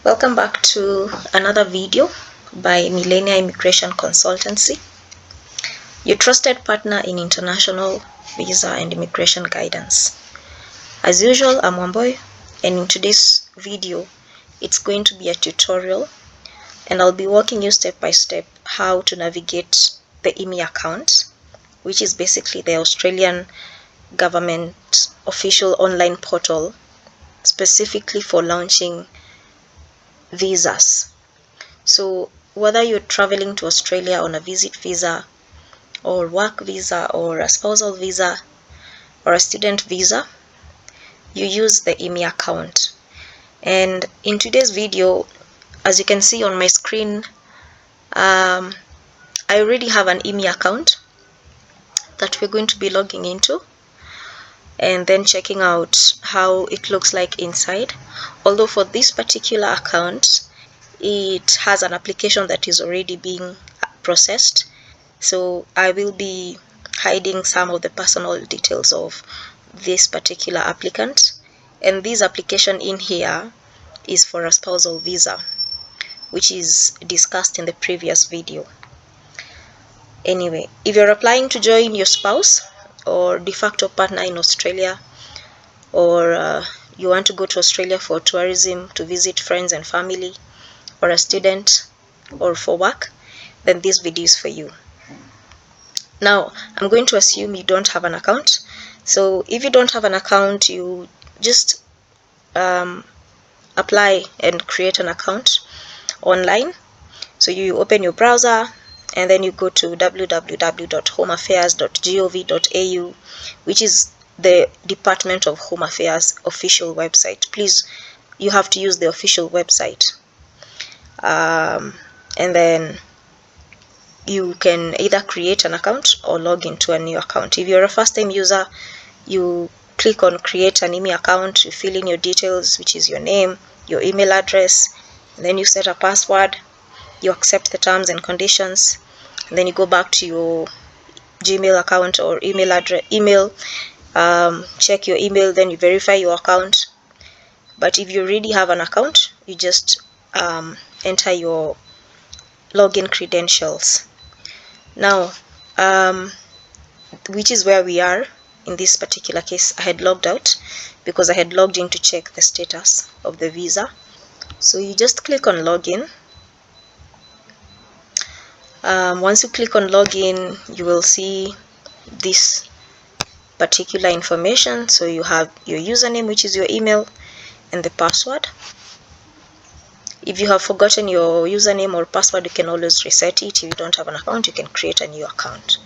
Welcome back to another video by Millennia Immigration Consultancy, your trusted partner in international visa and immigration guidance. As usual, I'm Wamboy, and in today's video, it's going to be a tutorial, and I'll be walking you step by step how to navigate the Immi account, which is basically the Australian government official online portal specifically for launching visas. So whether you're traveling to Australia on a visit visa or work visa or a spousal visa or a student visa, you use the Immi account. And in today's video, as you can see on my screen, I already have an Immi account that we're going to be logging into and then checking out how it looks like inside. Although for this particular account, it has an application that is already being processed, so I will be hiding some of the personal details of this particular applicant. And this application in here is for a spousal visa, which is discussed in the previous video. Anyway, if you're applying to join your spouse or de facto partner in Australia, or you want to go to Australia for tourism, to visit friends and family, or a student, or for work, then this video is for you. Now, I'm going to assume you don't have an account. So if you don't have an account, you just apply and create an account online. So you open your browser and then you go to www.homeaffairs.gov.au, which is the Department of Home Affairs official website. Please, you have to use the official website. And then you can either create an account or log into a new account. If you're a first-time user, you click on create an Immi account, you fill in your details, which is your name, your email address, and then you set a password, you accept the terms and conditions, and then you go back to your Gmail account or email address, check your email, then you verify your account. But if you already have an account, you just enter your login credentials. Now, which is where we are in this particular case. I had logged out because I had logged in to check the status of the visa. So you just click on login. Once you click on login, you will see this particular information. So you have your username, which is your email, and the password. If you have forgotten your username or password, you can always reset it. If you don't have an account, you can create a new account.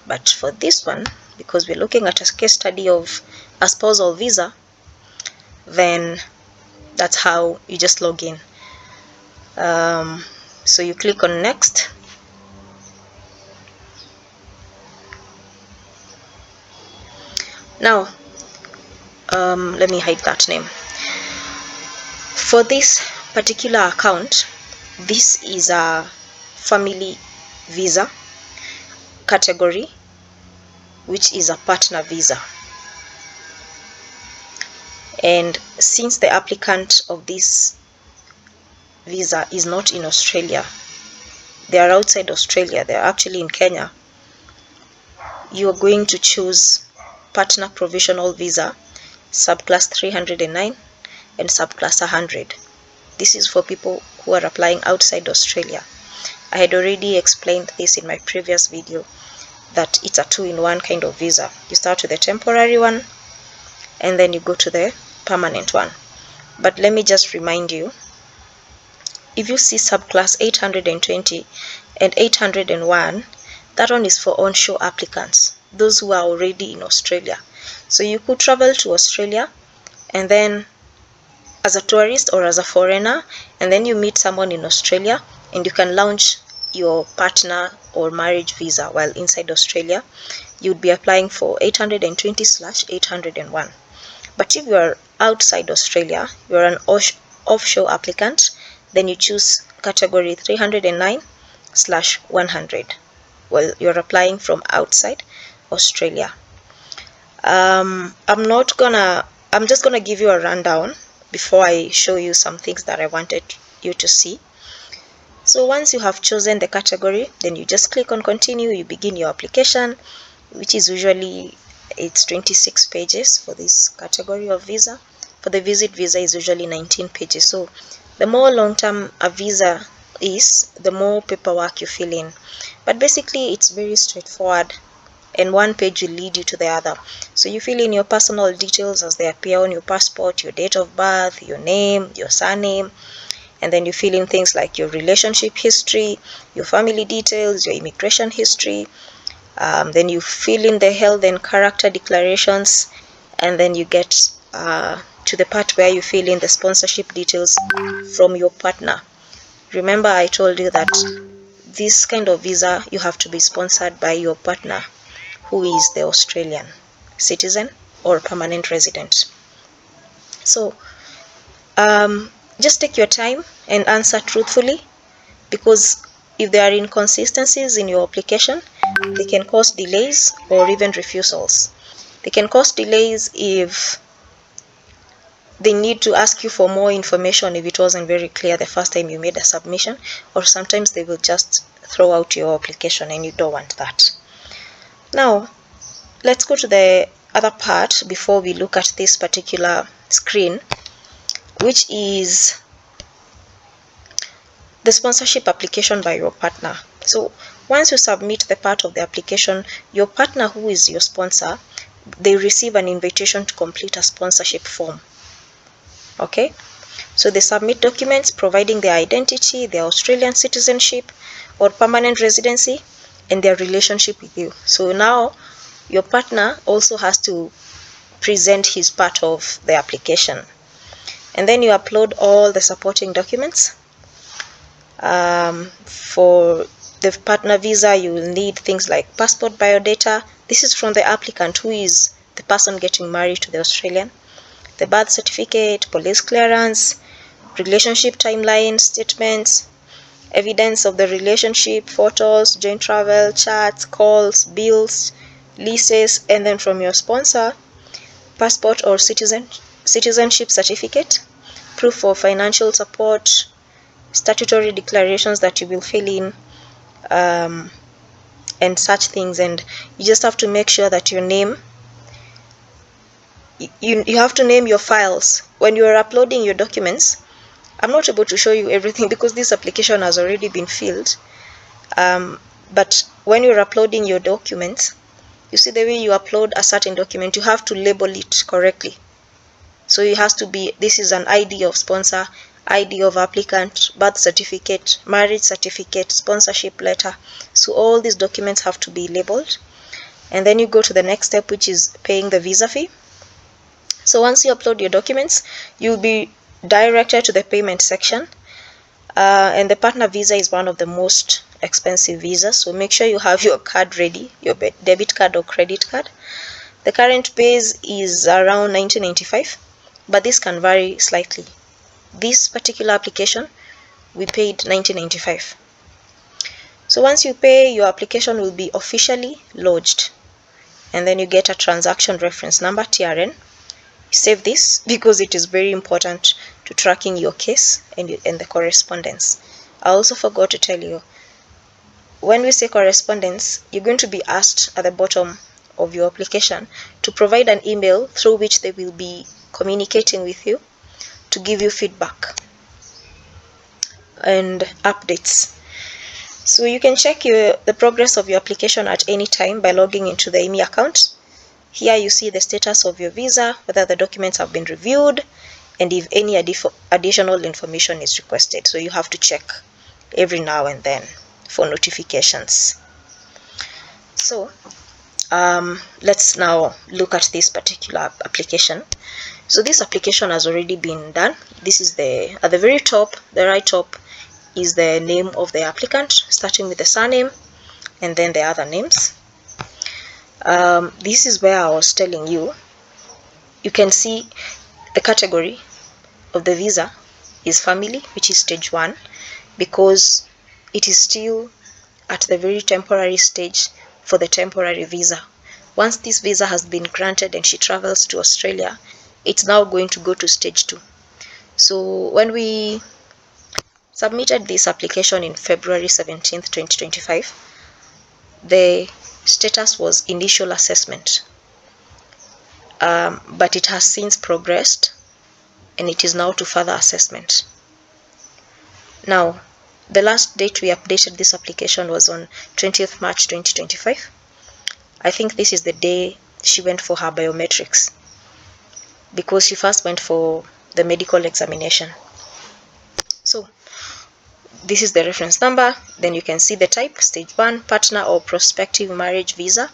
But for this one, because we're looking at a case study of a spousal visa, then that's how you just log in. So you click on next. Now, let me hide that name. For this particular account, this is a family visa category, which is a partner visa. And since the applicant of this visa is not in Australia, they are outside Australia, they are actually in Kenya, you are going to choose partner provisional visa subclass 309 and subclass 100. This is for people who are applying outside Australia. I had already explained this in my previous video, that it's a two-in-one kind of visa. You start with the temporary one and then you go to the permanent one. But let me just remind you, if you see subclass 820 and 801, that one is for onshore applicants, those who are already in Australia. So you could travel to Australia and then as a tourist or as a foreigner, and then you meet someone in Australia and you can launch your partner or marriage visa while inside Australia. You'd be applying for 820/801. But if you are outside Australia, you're an offshore applicant, then you choose category 309/100. Well, you're applying from outside Australia. I'm just gonna give you a rundown before I show you some things that I wanted you to see. So once you have chosen the category, then you just click on continue. You begin your application, which is usually, it's 26 pages for this category of visa. For the visit visa is usually 19 pages. So the more long-term a visa is, the more paperwork you fill in. But basically it's very straightforward, and one page will lead you to the other. So you fill in your personal details as they appear on your passport, your date of birth, your name, your surname, and then you fill in things like your relationship history, your family details, your immigration history. Then you fill in the health and character declarations, and then you get to the part where you fill in the sponsorship details from your partner. Remember, I told you that this kind of visa, you have to be sponsored by your partner, who is the Australian citizen or permanent resident. So just take your time and answer truthfully, because if there are inconsistencies in your application, they can cause delays or even refusals. They can cause delays if they need to ask you for more information if it wasn't very clear the first time you made a submission, or sometimes they will just throw out your application, and you don't want that. Now, let's go to the other part before we look at this particular screen, which is the sponsorship application by your partner. So once you submit the part of the application, your partner, who is your sponsor, they receive an invitation to complete a sponsorship form. Okay, so they submit documents providing their identity, their Australian citizenship or permanent residency, and their relationship with you. So now your partner also has to present his part of the application, and then you upload all the supporting documents. For the partner visa, you will need things like passport biodata. This is from the applicant, who is the person getting married to the Australian. The birth certificate, police clearance, relationship timeline statements, evidence of the relationship, photos, joint travel, chats, calls, bills, leases, and then from your sponsor, passport or citizenship certificate, proof of financial support, statutory declarations that you will fill in, and such things. And you just have to make sure that your name, you have to name your files when you are uploading your documents. I'm not able to show you everything because this application has already been filled, but when you're uploading your documents, you see the way you upload a certain document, you have to label it correctly. So it has to be, this is an ID of sponsor, ID of applicant, birth certificate, marriage certificate, sponsorship letter. So all these documents have to be labeled. And then you go to the next step, which is paying the visa fee. So once you upload your documents, you'll be directed to the payment section. And the partner visa is one of the most expensive visas, so make sure you have your card ready, your debit card or credit card. The current base is around $19.95, but this can vary slightly. This particular application, we paid $19.95. So once you pay, your application will be officially lodged, and then you get a transaction reference number, TRN. Save this because it is very important to tracking your case and the correspondence. I also forgot to tell you, when we say correspondence, you're going to be asked at the bottom of your application to provide an email through which they will be communicating with you to give you feedback and updates. So you can check the progress of your application at any time by logging into the Immi account. Here you see the status of your visa, whether the documents have been reviewed, and if any additional information is requested. So you have to check every now and then for notifications. So let's now look at this particular application. So this application has already been done. This is at the very top, the right top, is the name of the applicant, starting with the surname and then the other names. This is where I was telling you, you can see the category of the visa is family, which is stage 1, because it is still at the very temporary stage for the temporary visa. Once this visa has been granted and she travels to Australia, it's now going to go to stage 2. So when we submitted this application in February 17th, 2025, the status was initial assessment, but it has since progressed and it is now to further assessment. Now, the last date we updated this application was on 20th March 2025. I think this is the day she went for her biometrics, because she first went for the medical examination. So this is the reference number. Then you can see the type, stage 1, partner or prospective marriage visa,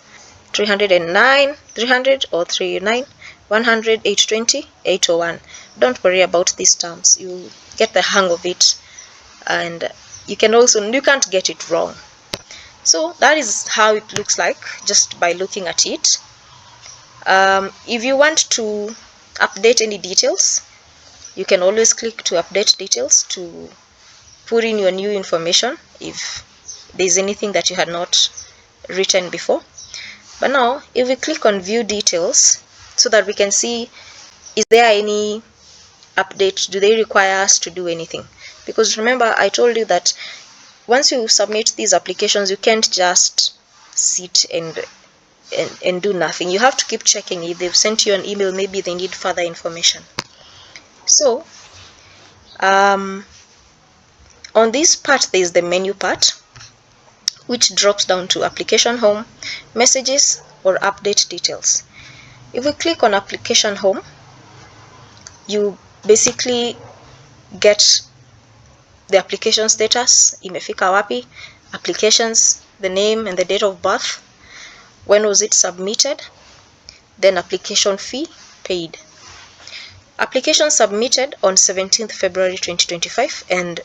309, 300 or 39, 100, 820, 801. Don't worry about these terms. You get the hang of it, and you can't get it wrong. So that is how it looks like just by looking at it. If you want to update any details, you can always click to update details to put in your new information if there's anything that you had not written before. But now, if we click on view details, so that we can see, is there any update? Do they require us to do anything? Because remember, I told you that once you submit these applications, you can't just sit and do nothing. You have to keep checking. If they've sent you an email, maybe they need further information. So on this part, there is the menu part, which drops down to application home, messages, or update details. If we click on application home, you basically get the application status, imefika wapi, applications, the name and the date of birth, when was it submitted, then application fee paid. Application submitted on 17th February 2025 and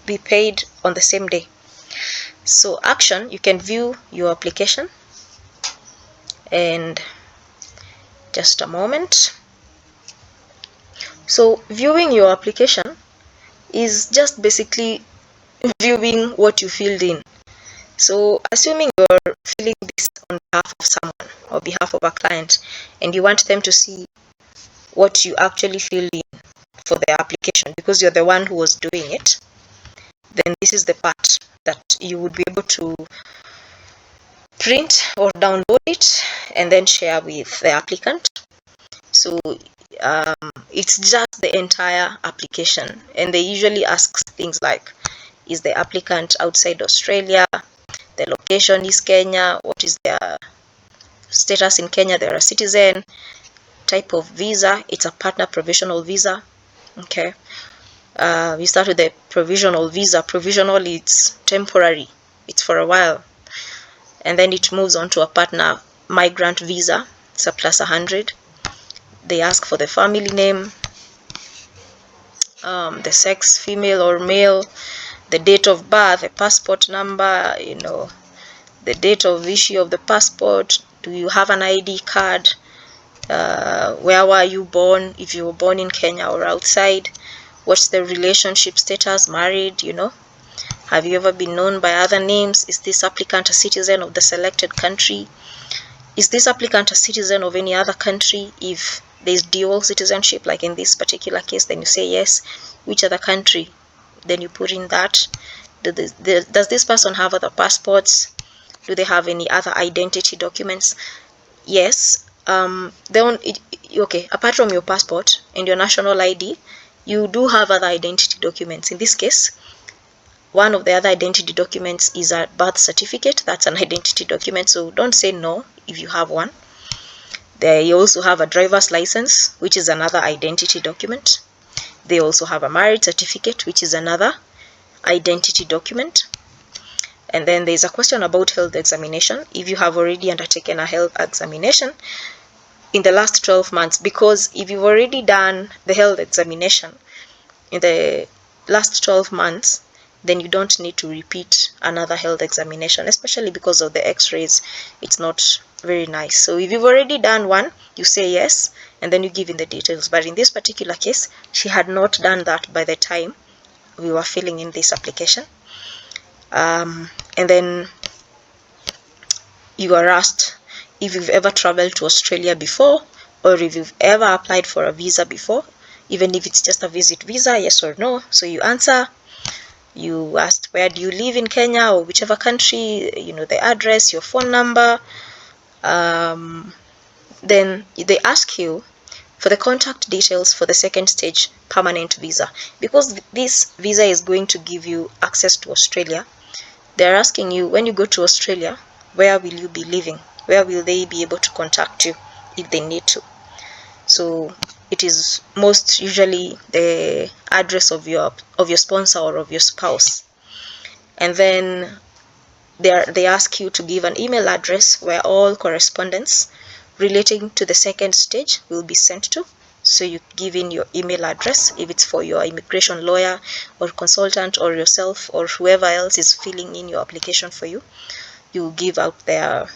be paid on the same day. So action, you can view your application, and just a moment. So viewing your application is just basically viewing what you filled in. So assuming you're filling this on behalf of someone or behalf of a client, and you want them to see what you actually filled in for the application because you're the one who was doing it, then this is the part that you would be able to print or download it and then share with the applicant. So it's just the entire application, and they usually ask things like, is the applicant outside Australia? The location is Kenya. What is their status in Kenya? They're a citizen. Type of visa, it's a partner provisional visa. Okay, we start with the provisional visa. Provisional, it's temporary, it's for a while, and then it moves on to a partner migrant visa. It's a plus 100. They ask for the family name, the sex, female or male, the date of birth, the passport number, the date of issue of the passport. Do you have an ID card? Where were you born, if you were born in Kenya or outside? What's the relationship status, married? Have you ever been known by other names? Is this applicant a citizen of the selected country? Is this applicant a citizen of any other country? If there's dual citizenship, like in this particular case, then you say yes. Which other country? Then you put in that. Does this person have other passports? Do they have any other identity documents? Yes. Okay, apart from your passport and your national ID, you do have other identity documents. In this case, one of the other identity documents is a birth certificate. That's an identity document, so don't say no if you have one. They also have a driver's license, which is another identity document. They also have a marriage certificate, which is another identity document. And then there's a question about health examination. If you have already undertaken a health examination in the last 12 months, because if you've already done the health examination in the last 12 months, then you don't need to repeat another health examination, especially because of the x-rays. It's not very nice. So if you've already done one, you say yes, and then you give in the details. But in this particular case, she had not done that by the time we were filling in this application. And then you are asked if you've ever traveled to Australia before, or if you've ever applied for a visa before. even if it's just a visit visa, yes or no. So you answer. You asked where do you live in Kenya or whichever country, the address, your phone number. Then they ask you for the contact details for the second stage permanent visa. Because this visa is going to give you access to Australia, they're asking you, when you go to Australia, where will you be living? Where will they be able to contact you if they need to? So it is most usually the address of your sponsor or of your spouse. And then they ask you to give an email address where all correspondence relating to the second stage will be sent to. So you give in your email address if it's for your immigration lawyer or consultant or yourself or whoever else is filling in your application for you. You give out their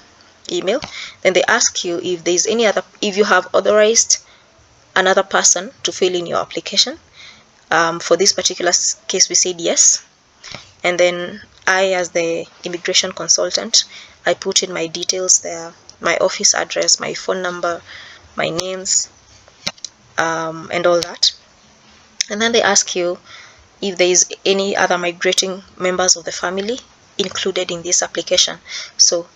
email. Then they ask you if there's if you have authorized another person to fill in your application. For this particular case, we said yes. And then I, as the immigration consultant, I put in my details there, my office address, my phone number, my names, and all that. And then they ask you if there is any other migrating members of the family included in this application. So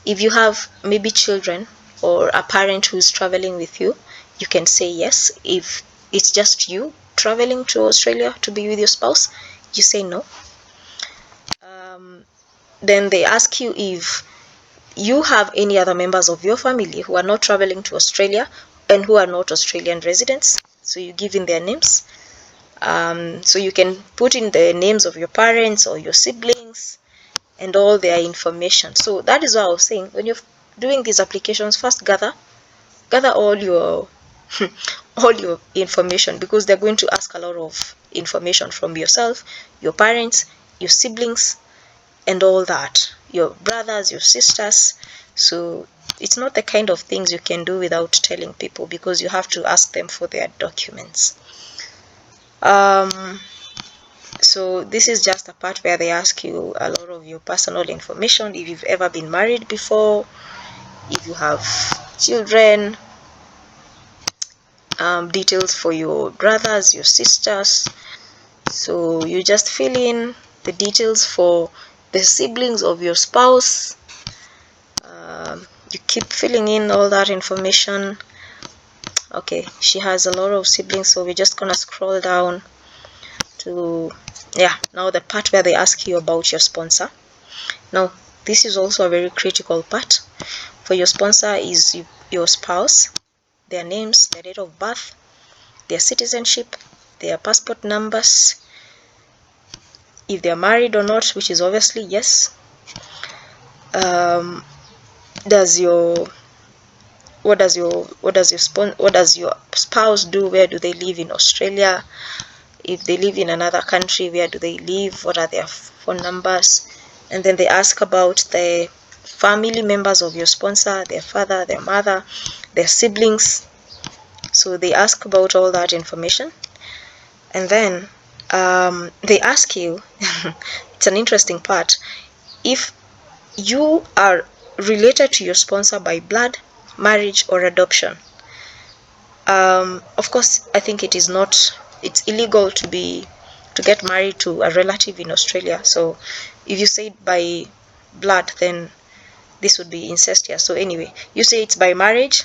if you have maybe children or a parent who's traveling with you, you can say yes. If it's just you traveling to Australia to be with your spouse, you say no. Then they ask you if you have any other members of your family who are not traveling to Australia and who are not Australian residents. So you give in their names. So you can put in the names of your parents or your siblings and all their information. So that is what I was saying. When you're doing these applications, first gather all your all your information, because they're going to ask a lot of information from yourself, your parents, your siblings, and all that, your brothers, your sisters. So it's not the kind of things you can do without telling people, because you have to ask them for their documents. So this is just a part where they ask you a lot of your personal information, if you've ever been married before, if you have children, details for your brothers, your sisters. So you just fill in the details for the siblings of your spouse. You keep filling in all that information. Okay, she has a lot of siblings, so we're just gonna scroll down to now the part where they ask you about your sponsor. Now this is also a very critical part. For your sponsor is your spouse, their names, their date of birth, their citizenship, their passport numbers, if they're married or not, which is obviously yes. What does your spouse do? Where do they live in Australia? If they live in another country, where do they live? What are their phone numbers? And then they ask about the family members of your sponsor, their father, their mother, their siblings. So they ask about all that information. And then they ask you it's an interesting part, if you are related to your sponsor by blood, marriage, or adoption. Of course, I think it's illegal to get married to a relative in Australia. So if you say it by blood, then this would be incestuous. So anyway, you say it's by marriage,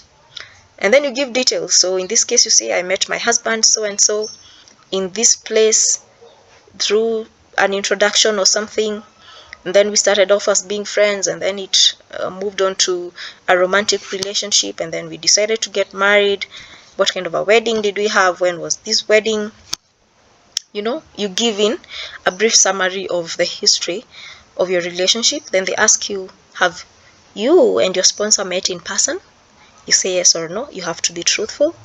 and then you give details. So in this case, you say, I met my husband so and so in this place through an introduction or something, and then we started off as being friends, and then it moved on to a romantic relationship, and then we decided to get married. What kind of a wedding did we have? When was this wedding? You give in a brief summary of the history of your relationship. Then they ask you, have you and your sponsor met in person? You say yes or no. You have to be truthful.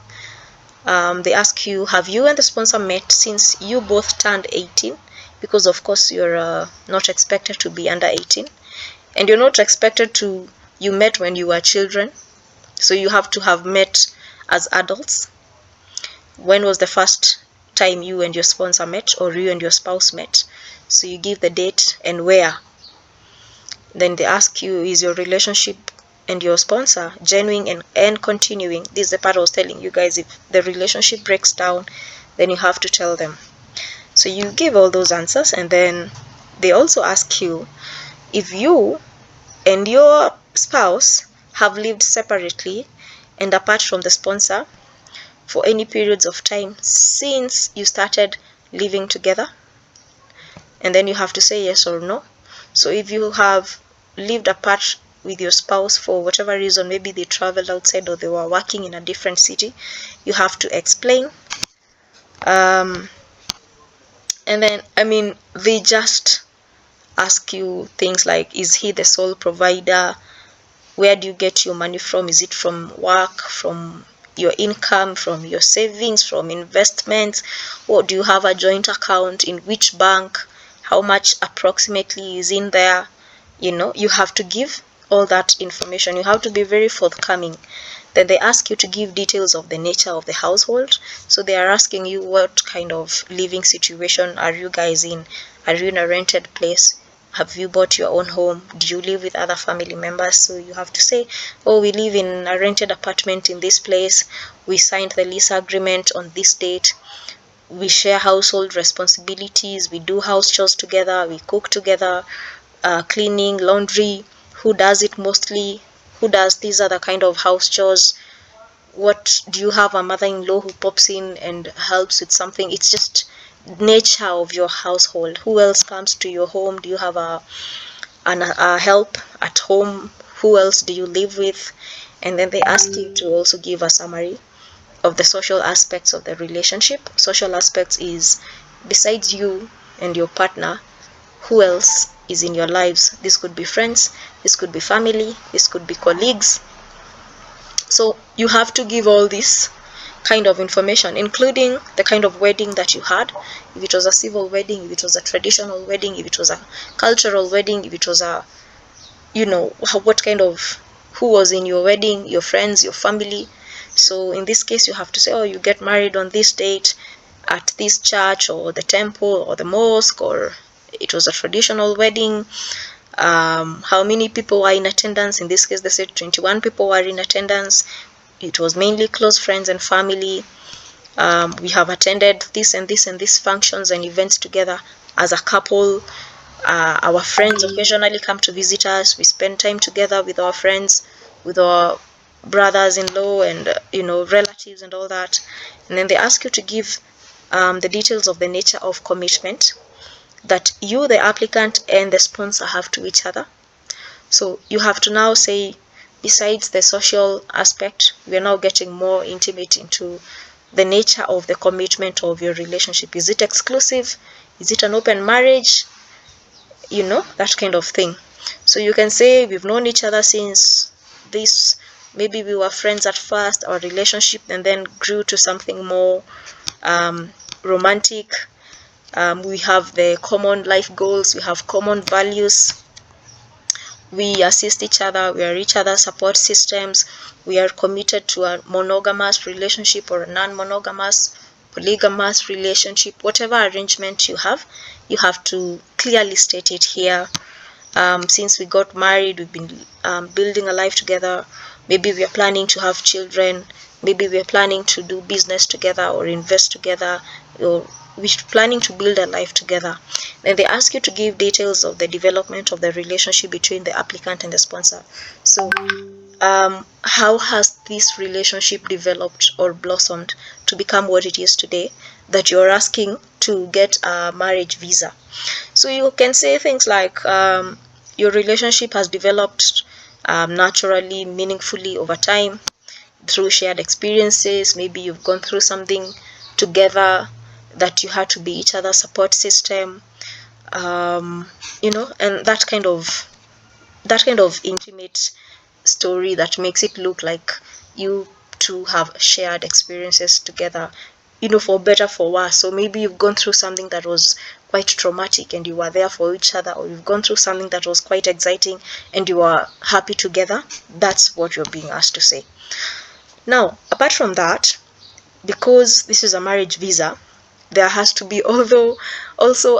They ask you, have you and the sponsor met since you both turned 18? Because of course you're not expected to be under 18, and you're not expected to, you met when you were children, so you have to have met as adults. When was the first time you and your sponsor met, or you and your spouse met? So you give the date and where. Then they ask you, is your relationship and your sponsor genuine and continuing. This is the part I was telling you guys, if the relationship breaks down, then you have to tell them. So you give all those answers, and then they also ask you if you and your spouse have lived separately and apart from the sponsor for any periods of time since you started living together, and then you have to say yes or no. So if you have lived apart with your spouse for whatever reason, maybe they traveled outside or they were working in a different city, you have to explain. And then, they just ask you things like, is he the sole provider? Where do you get your money from? Is it from work, from your income, from your savings, from investments? Or do you have a joint account? In which bank? How much approximately is in there? You have to give all that information. You have to be very forthcoming. Then they ask you to give details of the nature of the household. So they are asking you, what kind of living situation are you guys in? Are you in a rented place? Have you bought your own home? Do you live with other family members? So you have to say, oh, we live in a rented apartment in this place. We signed the lease agreement on this date. We share household responsibilities. We do house chores together. We cook together. Cleaning, laundry. Who does it mostly? Who does these other kind of house chores? What do you have a mother-in-law who pops in and helps with something? It's just nature of your household. Who else comes to your home? Do you have a help at home? Who else do you live with? And then they ask you to also give a summary of the social aspects of the relationship. Social aspects is, besides you and your partner, who else is in your lives? This could be friends, this could be family, this could be colleagues. So you have to give all this kind of information, including the kind of wedding that you had, if it was a civil wedding, if it was a traditional wedding, if it was a cultural wedding, if it was a, what kind of, who was in your wedding, your friends, your family. So in this case, you have to say, oh, you get married on this date at this church or the temple or the mosque, or it was a traditional wedding. How many people were in attendance? In this case, they said 21 people were in attendance. It was mainly close friends and family. We have attended this and this and these functions and events together as a couple. Our friends occasionally come to visit us. We spend time together with our friends, with our brothers-in-law and relatives and all that. And then they ask you to give the details of the nature of commitment that you, the applicant, and the sponsor have to each other. So you have to now say, besides the social aspect, we are now getting more intimate into the nature of the commitment of your relationship. Is it exclusive? Is it an open marriage? That kind of thing. So you can say, we've known each other since this, maybe we were friends at first, our relationship, and then grew to something more romantic. We have the common life goals, we have common values, we assist each other, we are each other's support systems, we are committed to a monogamous relationship or a non-monogamous, polygamous relationship. Whatever arrangement you have to clearly state it here. Since we got married, we've been building a life together. Maybe we are planning to have children. Maybe we are planning to do business together or invest together, or we're planning to build a life together. Then they ask you to give details of the development of the relationship between the applicant and the sponsor. So how has this relationship developed or blossomed to become what it is today, that you're asking to get a marriage visa? So you can say things like, your relationship has developed naturally, meaningfully over time through shared experiences. Maybe you've gone through something together that you had to be each other's support system, and that kind of intimate story that makes it look like you two have shared experiences together, for better, for worse. So maybe you've gone through something that was quite traumatic and you were there for each other, or you've gone through something that was quite exciting and you are happy together. That's what you're being asked to say. Now, apart from that, because this is a marriage visa, there has to be also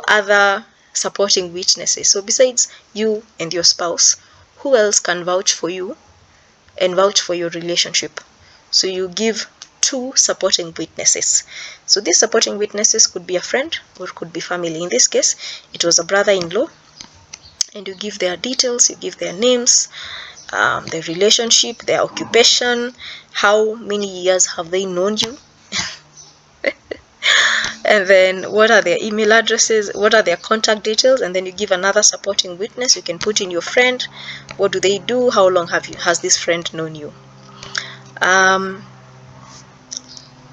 other supporting witnesses. So besides you and your spouse, who else can vouch for you and vouch for your relationship. So you give 2 supporting witnesses. So these supporting witnesses could be a friend or could be family. In this case, it was a brother-in-law, and you give their details, you give their names, their relationship, their occupation, how many years have they known you, and then what are their email addresses, what are their contact details, and then you give another supporting witness. You can put in your friend, what do they do, how long has this friend known you.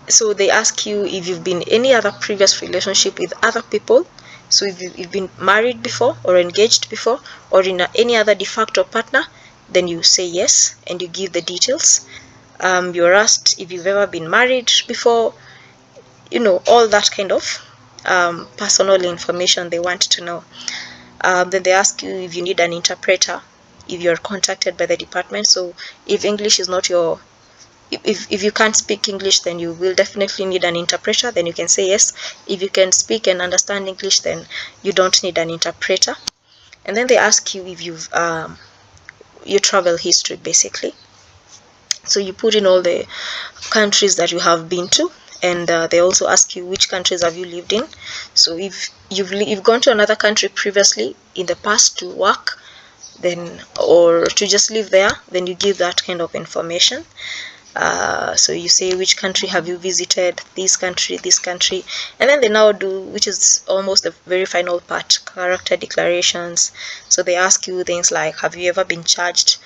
So they ask you if you've been any other previous relationship with other people. So if you've been married before or engaged before or in any other de facto partner, then you say yes and you give the details. You're asked if you've ever been married before, all that kind of personal information they want to know. Then they ask you if you need an interpreter, if you're contacted by the department. So if English is not your if you can't speak English, then you will definitely need an interpreter. Then you can say yes. If you can speak and understand English, then you don't need an interpreter. And then they ask you if you've your travel history, basically. So you put in all the countries that you have been to, and they also ask you which countries have you lived in. So if you've gone to another country previously in the past to work, then or to just live there, then you give that kind of information. So you say which country have you visited, this country, and then they now do, which is almost the very final part, character declarations. So they ask you things like, have you ever been charged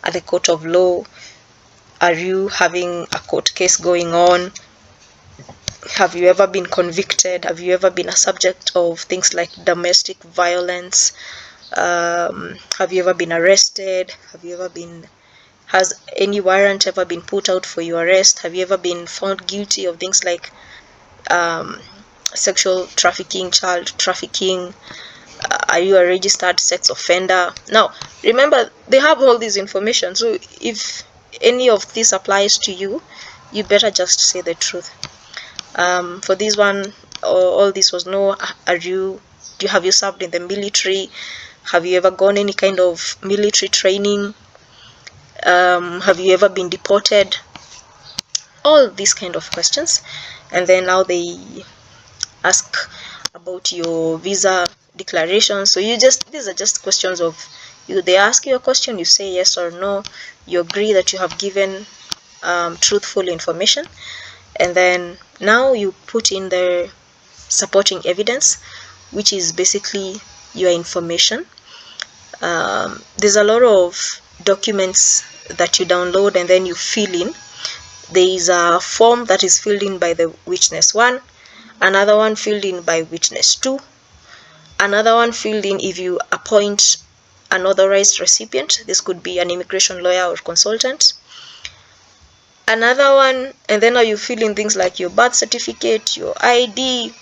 at the court of law? Are you having a court case going on? Have you ever been convicted? Have you ever been a subject of things like domestic violence? Have you ever been arrested? Has any warrant ever been put out for your arrest? Have you ever been found guilty of things like sexual trafficking, child trafficking? Are you a registered sex offender? Now, remember, they have all this information. So if any of this applies to you, you better just say the truth. For this one, all this was no. Have you served in the military? Have you ever gone any kind of military training? Have you ever been deported? All these kind of questions. And then now they ask about your visa declaration. So these are just questions of you. They ask you a question, you say yes or no, you agree that you have given truthful information, and then now you put in the supporting evidence, which is basically your information. There's a lot of documents that you download and then you fill in. There is a form that is filled in by the witness 1, another one filled in by witness 2, another one filled in if you appoint an authorized recipient. This could be an immigration lawyer or consultant. Another one, and then now you fill in things like your birth certificate, your ID,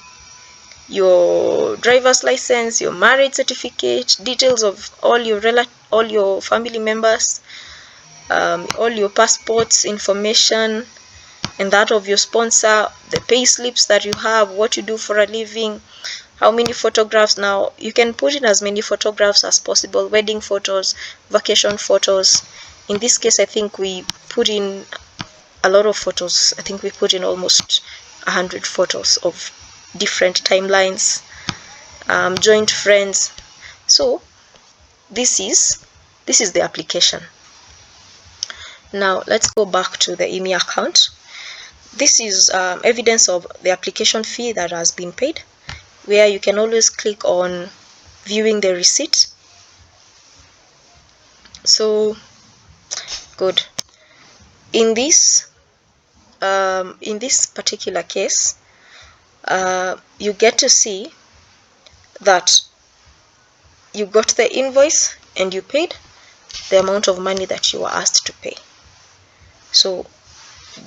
your driver's license, your marriage certificate, details of all your family members, all your passports information, and that of your sponsor, the pay slips that you have, what you do for a living, how many photographs. Now you can put in as many photographs as possible, wedding photos, vacation photos. In this case, I think we put in a lot of photos. I think we put in almost 100 photos of different timelines, joint friends. So this is the application. Now let's go back to the Immi account. This is evidence of the application fee that has been paid, where you can always click on viewing the receipt. So good. In this particular case, you get to see that you got the invoice and you paid the amount of money that you were asked to pay. So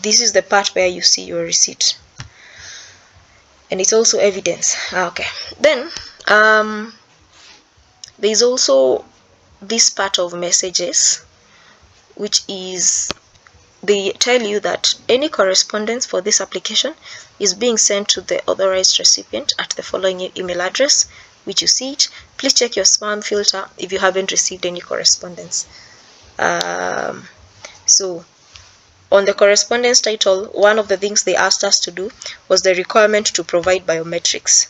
this is the part where you see your receipt, and it's also evidence. Okay, then there is also this part of messages, which is they tell you that any correspondence for this application is being sent to the authorized recipient at the following email address, which you see it. Please check your spam filter if you haven't received any correspondence. So on the correspondence title, one of the things they asked us to do was the requirement to provide biometrics,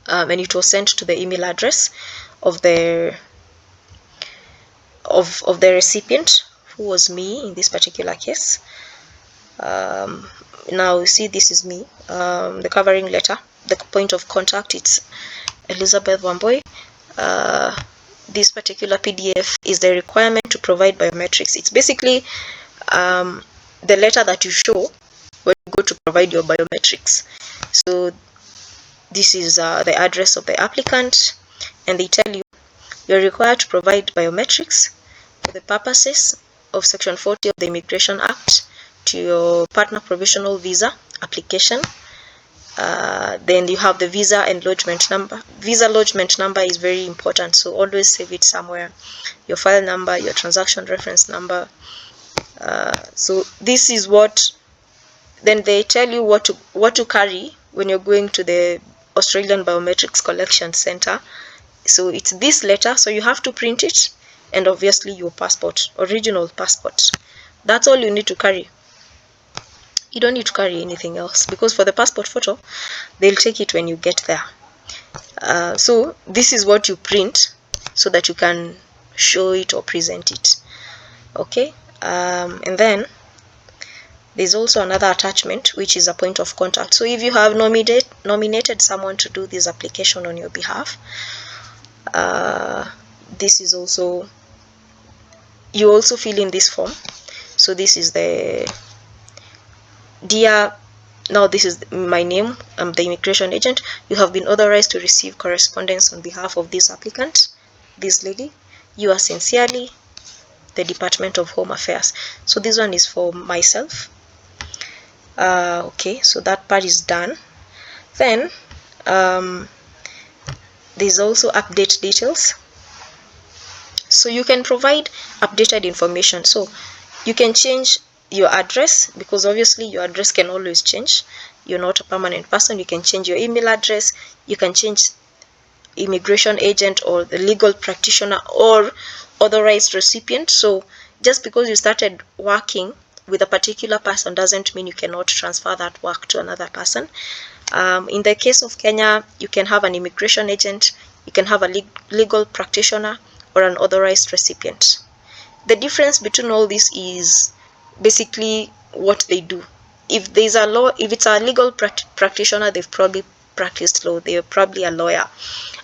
and it was sent to the email address of the recipient, who was me in this particular case. Now you see, this is me. The covering letter, the point of contact, it's Elizabeth Wamboy. This particular PDF is the requirement to provide biometrics. It's basically the letter that you show when you go to provide your biometrics. So this is the address of the applicant, and they tell you you're required to provide biometrics for the purposes of Section 40 of the Immigration Act to your partner provisional visa application. Then you have the visa and lodgement number. Visa lodgement number is very important, so always save it somewhere. Your file number, your transaction reference number. So this is what, then they tell you what to carry when you're going to the Australian Biometrics Collection Center. So it's this letter, so you have to print it, and obviously your passport, original passport. That's all you need to carry. You don't need to carry anything else, because for the passport photo, they'll take it when you get there. So this is what you print so that you can show it or present it. Okay, and then there's also another attachment, which is a point of contact. So if you have nominated someone to do this application on your behalf, this is also, you also fill in this form. So this is the dear, now this is my name, I'm the immigration agent. You have been authorized to receive correspondence on behalf of this applicant, this lady. You are sincerely, the Department of Home Affairs. So this one is for myself. Okay, so that part is done. Then there's also update details. So you can provide updated information. So you can change your address, because obviously your address can always change. You're not a permanent person. You can change your email address. You can change immigration agent or the legal practitioner or authorized recipient. So just because you started working with a particular person doesn't mean you cannot transfer that work to another person. In the case of Kenya, you can have an immigration agent, you can have a legal practitioner, or an authorized recipient. The difference between all this is basically what they do. If there's a law, if it's a legal practitioner, they've probably practiced law, they're probably a lawyer.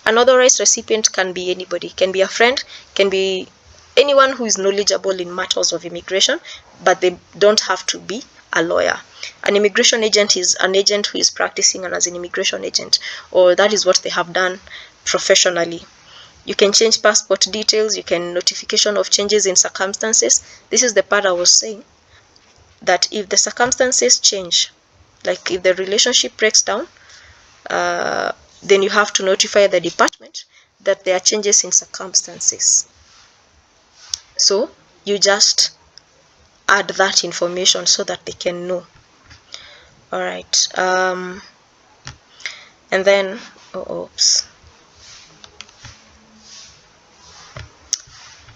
An authorized recipient can be anybody, can be a friend, can be anyone who is knowledgeable in matters of immigration, but they don't have to be a lawyer. An immigration agent is an agent who is practicing as an immigration agent, or that is what they have done professionally. You can change passport details, you can notification of changes in circumstances. This is the part I was saying, that if the circumstances change, like if the relationship breaks down, then you have to notify the department that there are changes in circumstances. So you just add that information so that they can know. All right, and then oops,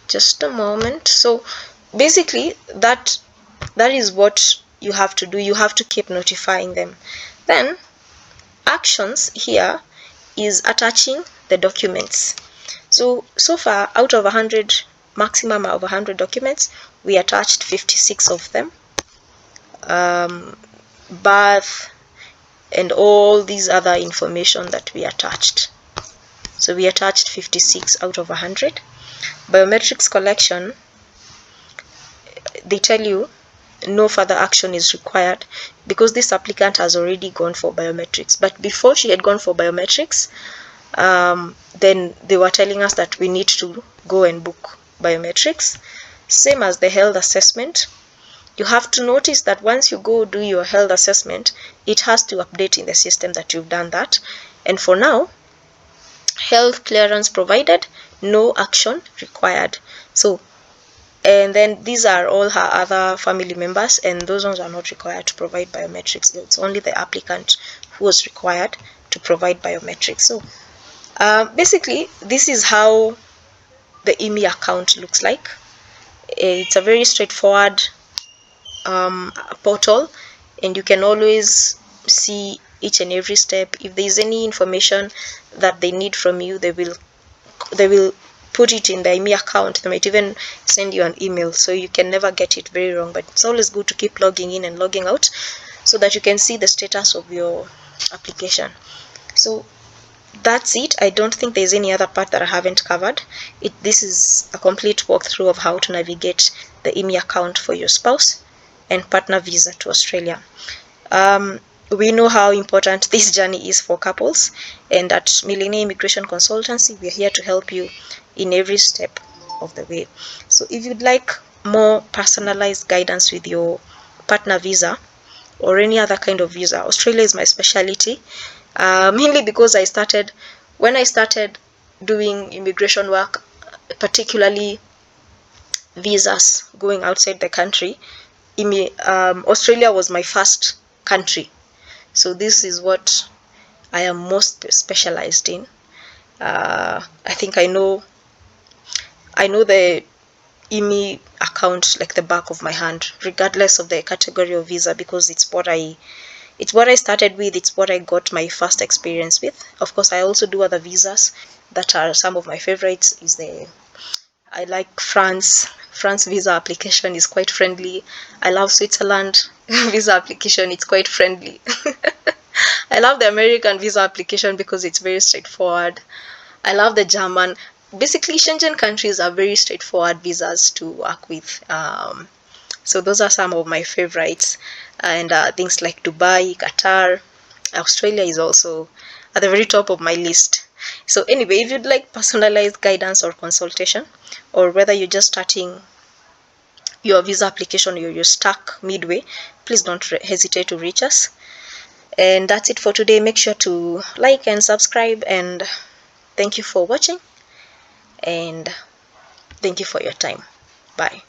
just a moment. So basically that is what you have to do. You have to keep notifying them. Then actions here is attaching the documents. So far, out of 100, maximum of 100 documents, we attached 56 of them. Birth and all these other information that we attached. So we attached 56 out of 100. Biometrics collection, they tell you no further action is required because this applicant has already gone for biometrics. But before she had gone for biometrics, then they were telling us that we need to go and book biometrics. Same as the health assessment. You have to notice that once you go do your health assessment, it has to update in the system that you've done that. And for now, health clearance provided, no action required. So, and then these are all her other family members, and those ones are not required to provide biometrics. It's only the applicant who was required to provide biometrics. So basically, this is how the Immi account looks like. It's a very straightforward portal, and you can always see each and every step. If there is any information that they need from you, they will put it in the Immi account. They might even send you an email, so you can never get it very wrong. But it's always good to keep logging in and logging out so that you can see the status of your application. So that's it. I don't think there's any other part that I haven't covered. This is a complete walkthrough of how to navigate the Immi account for your spouse and partner visa to Australia. We know how important this journey is for couples, and at Millennia Immigration Consultancy, we're here to help you in every step of the way. So if you'd like more personalized guidance with your partner visa or any other kind of visa, Australia is my specialty, mainly because when I started doing immigration work, particularly visas going outside the country, Australia was my first country. So this is what I am most specialized in. I think I know the Immi account like the back of my hand, regardless of the category of visa, because it's what I started with. It's what I got my first experience with. Of course, I also do other visas that are some of my favorites. I like France. France visa application is quite friendly. I love Switzerland visa application. It's quite friendly. I love the American visa application because it's very straightforward. I love the German. Basically, Schengen countries are very straightforward visas to work with. So those are some of my favorites. And things like Dubai, Qatar, Australia is also at the very top of my list. So anyway, if you'd like personalized guidance or consultation, or whether you're just starting your visa application or you're stuck midway, please don't hesitate to reach us. And that's it for today. Make sure to like and subscribe, and thank you for watching, and thank you for your time. Bye.